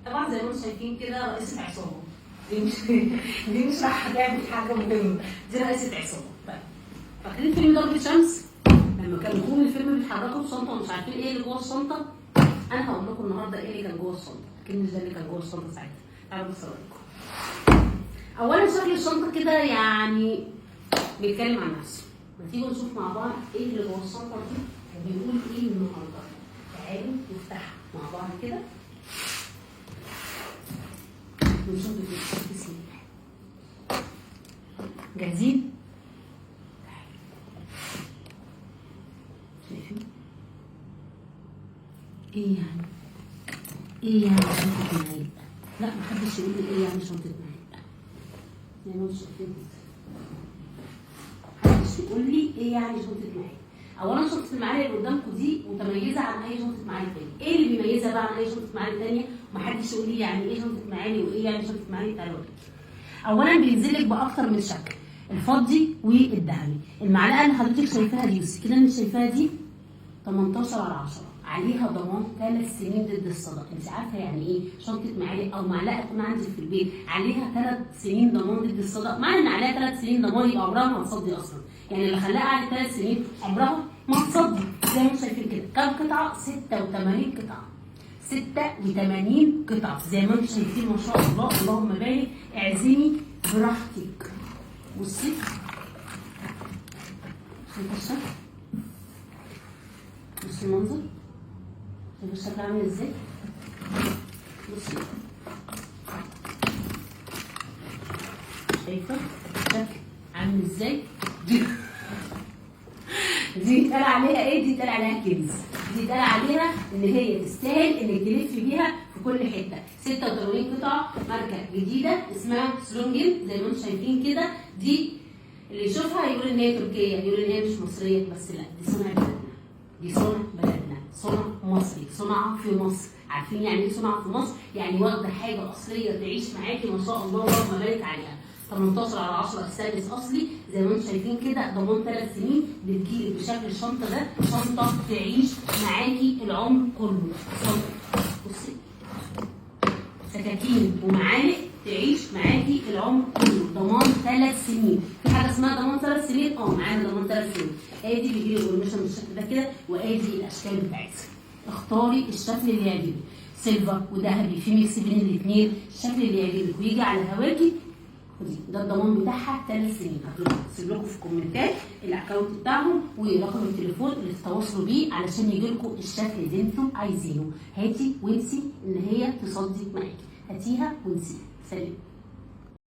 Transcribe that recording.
طبعا زي ما انتم شايفين كده رئيسة عصابة. دي مش راح تعمل حاجة مهمة، دي رئيسة عصابة. طيب فاكرين فيلم ضربة شمس؟ لما كانوا طول الفيلم بيتحركوا بشنطة ومش عارفين ايه اللي جوه الشنطة؟ أنا هقول لكم النهارده ايه اللي كان جوه الشنطة، أكيد مش ده اللي كان جوه الشنطة ساعتها. تعالوا بص أوريكم. أولا شكل الشنطة كده يعني بيتكلم عن نفسه. ما تيجوا نشوف مع بعض ايه اللي جوه الشنطة دي وبيقول ايه النهارده. تعالوا نفتحها مع بعض كده ونشوف بسم الله. جاهزين؟ شايفين؟ ايه يعني؟ ايه يعني شنطة معالق؟ لا محدش يقول لي ايه يعني شنطة معالق. زي ما انتم شايفين محدش يقول لي ايه يعني شنطة معالق. اولا شنطة المعالق اللي قدامكم دي متميزة عن اي شنطة معالق تانية. ايه اللي بيميزها بقى عن اي شنطة معالق تانية؟ ومحدش يقول لي يعني ايه شنطة معالق وايه يعني شنطة معالق. تعالوا اوريكم. اولا بينزل لك باكتر من شكل، الفضي والذهبي. المعلقه اللي حضرتك شايفاها دي بس كده اللي شايفاها دي 18/10 عليها ضمان 3 سنين ضد الصدى. انت عارفه يعني ايه شنطه معالق او معلقه تكون عندك في البيت عليها 3 سنين ضمان ضد الصدى؟ معنى ان عليها 3 سنين ضمان يبقى عمرها ما هتصدي اصلا. يعني اللي خلاها قعدت 3 سنين عمرها ما هتصدي. زي ما انتم شايفين كده كام قطعه؟ 86 قطعه. 86 قطعه زي ما انتم شايفين ما شاء الله اللهم بارك. اعزمي براحتك. بصي شايفه الشكل؟ بصي المنظر، شايفه الشكل عامل ازاي؟ بصي شايفه الشكل عامل ازاي؟ دي اتقال عليها ايه؟ دي اتقال عليها كنز. دي اتقال عليها ان هي تستاهل انك تلف بيها في كل حته. 86 قطعه ماركه جديده اسمها سلونجن زي ما انتم شايفين كده. دي اللي يشوفها يقول ان هي تركيه، يقول ان هي مش مصريه، بس لا دي صنع بلدنا. دي صنع بلدنا، صنع مصري، صنع في مصر. عارفين يعني ايه صنع في مصر؟ يعني واخده حاجه اصليه تعيش معاكي ما شاء الله اللهم بارك عليها. 18/10 السادس اصلي زي ما انتم شايفين كده ضمان 3 سنين. بتجيلك بشكل الشنطه ده شنطه تعيش معاكي العمر كله. بصي سكاكين ومعالق تعيش معاكي العمر كله. ضمان 3 سنين. في حاجه اسمها ضمان 3 سنين؟ معانا ضمان 3 سنين. ادي بيجي لي قرمشه بالشكل ده كده وادي الاشكال بتاعتها. اختاري الشكل اللي يعجبك، سيلفر وذهبي في ميكس بين الاثنين. الشكل اللي يعجبك ويجي على هواكي خدي. ده الضمان بتاعها 3 سنين. هسيب لكم في الكومنتات الاكونت بتاعهم ورقم التليفون اللي تتواصلوا بيه علشان يجي لكم الشكل اللي انتم عايزينه. هاتي وانسي ان هي تصدي معاكي، هاتيها وانسيها. سلام.